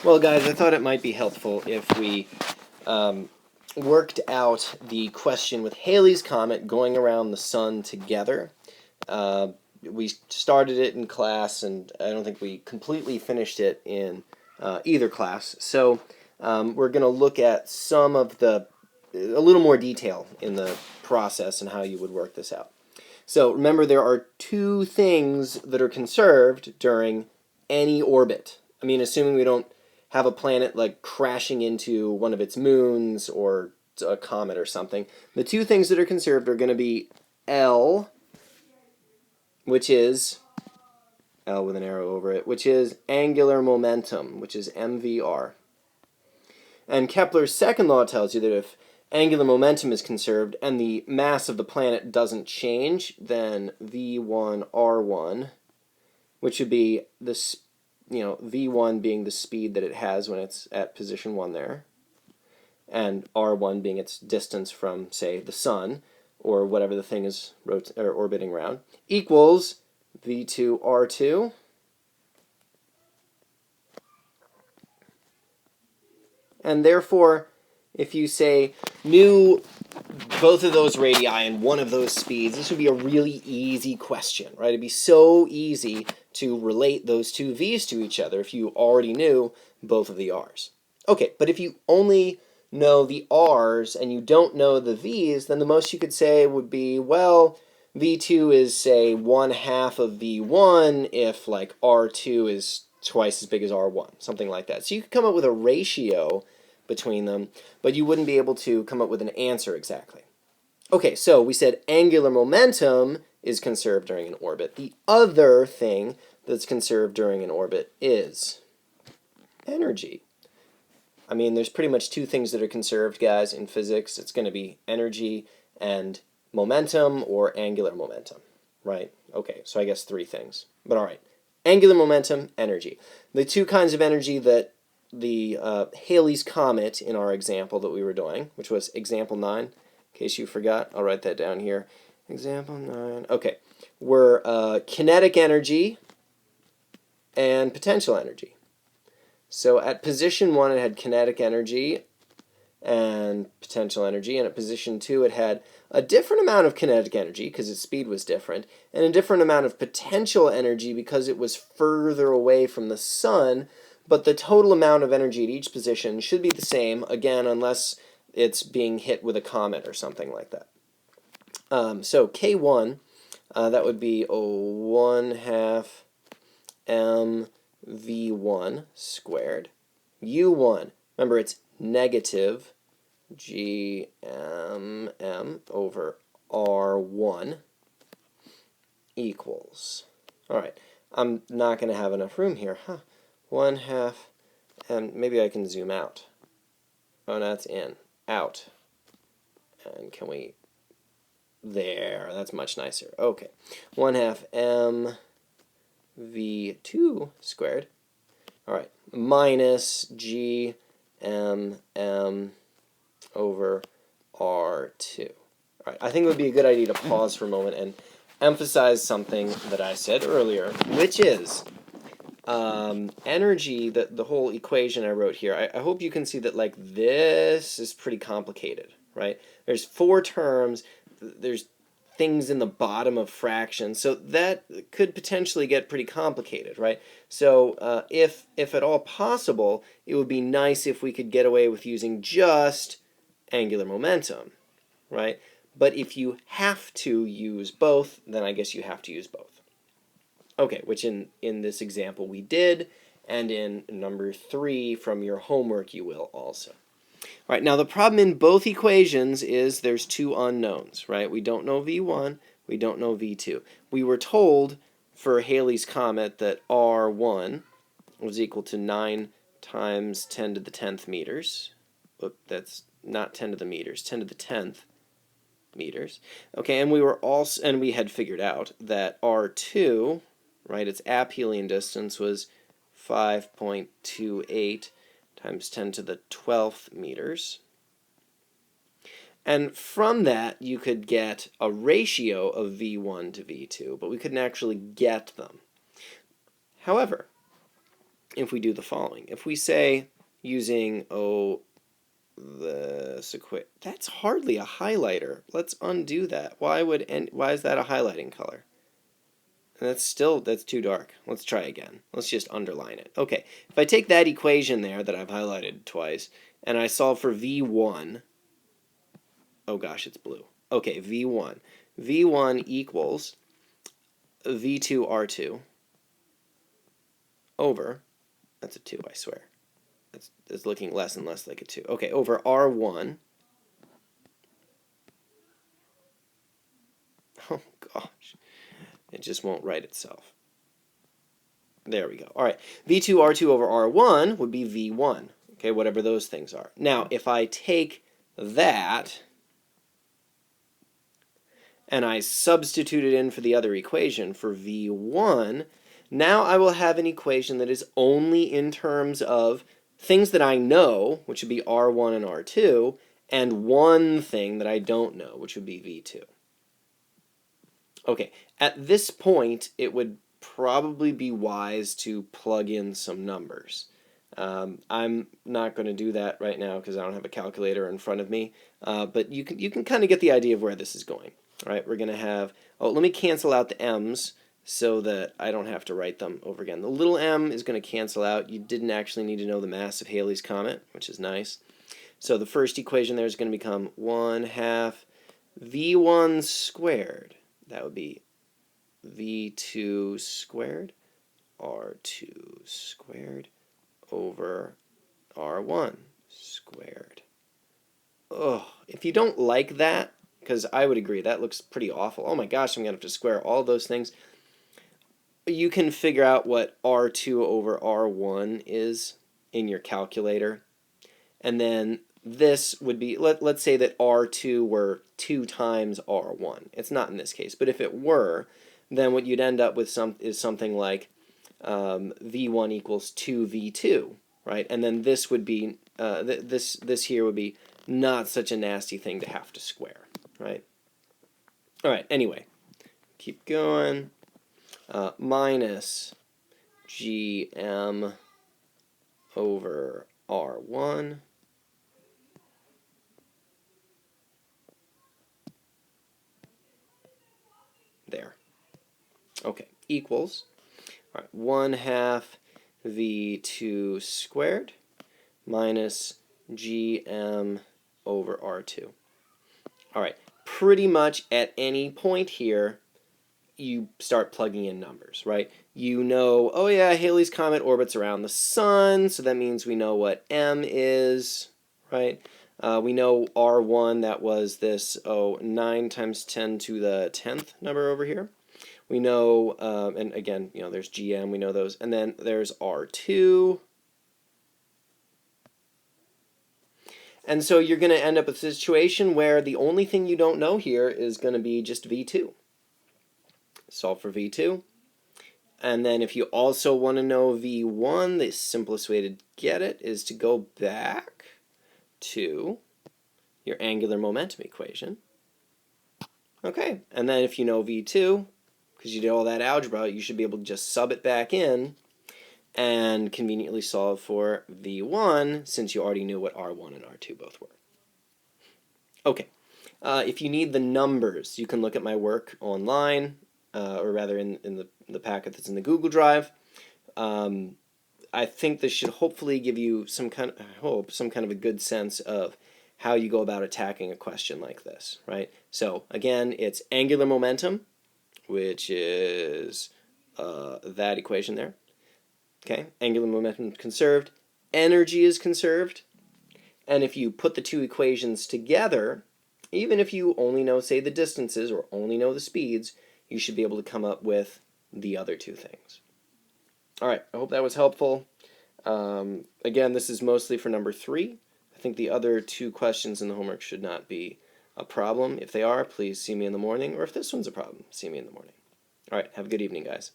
Well, guys, I thought it might be helpful if we worked out the question with Halley's Comet going around the sun together. We started it in class, and I don't think we completely finished it in either class. So we're going to look at some of a little more detail in the process and how you would work this out. So remember, there are two things that are conserved during any orbit. I mean, assuming we don't have a planet like crashing into one of its moons or a comet or something. The two things that are conserved are going to be L, which is L with an arrow over it, which is angular momentum, which is mvr. And Kepler's second law tells you that if angular momentum is conserved and the mass of the planet doesn't change, then v1r1, which would be this, v1 being the speed that it has when it's at position 1 there, and r1 being its distance from, say, the sun, or whatever the thing is orbiting around, equals v2r2 and therefore, if you say knew both of those radii and one of those speeds, this would be a really easy question, right? It'd be so easy to relate those two v's to each other if you already knew both of the r's. Okay, but if you only know the r's and you don't know the v's, then the most you could say would be, well, v2 is, say, 1/2 of v1 if, like, r2 is twice as big as r1, something like that. So you could come up with a ratio between them, but you wouldn't be able to come up with an answer exactly. Okay, so we said angular momentum is conserved during an orbit. The other thing that's conserved during an orbit is energy. I mean, there's pretty much two things that are conserved, guys, in physics. It's going to be energy and momentum, or angular momentum, right? Okay, so I guess three things. But all right, angular momentum, energy. The two kinds of energy that the Halley's Comet in our example that we were doing, which was example 9, in case you forgot, I'll write that down here. Example 9. Okay, were kinetic energy and potential energy. So at position 1 it had kinetic energy and potential energy, and at position 2 it had a different amount of kinetic energy because its speed was different, and a different amount of potential energy because it was further away from the sun. But the total amount of energy at each position should be the same, again, unless it's being hit with a comet or something like that. So K1, that would be 1/2 mv1 squared. U1, remember it's negative gmm over r1 equals. All right, I'm not going to have enough room here, huh? 1/2, and maybe I can zoom out. Oh, no, that's in. Out. And can we... There, that's much nicer. Okay. 1/2 mv2 squared. All right. Minus gmm over r2. All right. I think it would be a good idea to pause for a moment and emphasize something that I said earlier, which is... energy, the whole equation I wrote here, I hope you can see that, like, this is pretty complicated, right? There's 4 terms, there's things in the bottom of fractions, so that could potentially get pretty complicated, right? So if at all possible, it would be nice if we could get away with using just angular momentum, right? But if you have to use both, then I guess you have to use both. Okay, which in this example we did, and in number 3 from your homework you will also. All right, now the problem in both equations is there's 2 unknowns, right? We don't know v1, we don't know v2. We were told for Halley's Comet that r1 was equal to 9 times 10 to the 10th meters. Oop, that's not 10 to the meters, 10 to the 10th meters. Okay, and we had figured out that r2, right, its aphelion distance was 5.28 times 10 to the 12th meters. And from that, you could get a ratio of v1 to v2, but we couldn't actually get them. However, if we do the following. If we say using, that's hardly a highlighter. Let's undo that. Why is that a highlighting color? And that's too dark. Let's try again. Let's just underline it. Okay, if I take that equation there that I've highlighted twice, and I solve for V1, oh gosh, it's blue. Okay, V1. V1 equals V2 R2 over, that's a 2, I swear. It's looking less and less like a 2. Okay, over R1. Oh gosh, it just won't write itself. There we go. All right, V2 R2 over R1 would be V1. Okay, whatever those things are. Now, if I take that and I substitute it in for the other equation for V1, now I will have an equation that is only in terms of things that I know, which would be R1 and R2, and one thing that I don't know, which would be V2. Okay, at this point, it would probably be wise to plug in some numbers. I'm not going to do that right now because I don't have a calculator in front of me, but you can kind of get the idea of where this is going. All right, we're going to have, let me cancel out the m's so that I don't have to write them over again. The little m is going to cancel out. You didn't actually need to know the mass of Halley's Comet, which is nice. So the first equation there is going to become 1/2 v1 squared. That would be v2 squared r2 squared over r1 squared. Oh, if you don't like that, because I would agree, that looks pretty awful. Oh my gosh, I'm going to have to square all those things. You can figure out what r2 over r1 is in your calculator. And then this would be, let's say that r2 were 2 times r1. It's not in this case, but if it were, then what you'd end up with is something like v1 equals 2v2, right? And then this would be, this here would be not such a nasty thing to have to square, right? All right, anyway, keep going. Minus gm over r1 there. Okay, equals, all right, 1/2 v2 squared minus gm over r2. All right, pretty much at any point here, you start plugging in numbers, right? You know, oh yeah, Halley's Comet orbits around the sun, so that means we know what m is, right? We know r1, that was this, 9 times 10 to the 10th number over here. We know, and again, you know, there's gm, we know those. And then there's r2. And so you're going to end up with a situation where the only thing you don't know here is going to be just v2. Solve for v2. And then if you also want to know v1, the simplest way to get it is to go back to your angular momentum equation. Okay, and then if you know v2, because you did all that algebra, you should be able to just sub it back in and conveniently solve for v1 since you already knew what r1 and r2 both were. Okay, if you need the numbers, you can look at my work online, or rather in the packet that's in the Google Drive. I think this should hopefully give you some kind of a good sense of how you go about attacking a question like this, right? So again, it's angular momentum, which is that equation there. Okay, angular momentum conserved, energy is conserved, and if you put the two equations together, even if you only know, say, the distances or only know the speeds, you should be able to come up with the other two things. All right, I hope that was helpful. Again, this is mostly for number 3. I think the other 2 questions in the homework should not be a problem. If they are, please see me in the morning, or if this one's a problem, see me in the morning. All right, have a good evening, guys.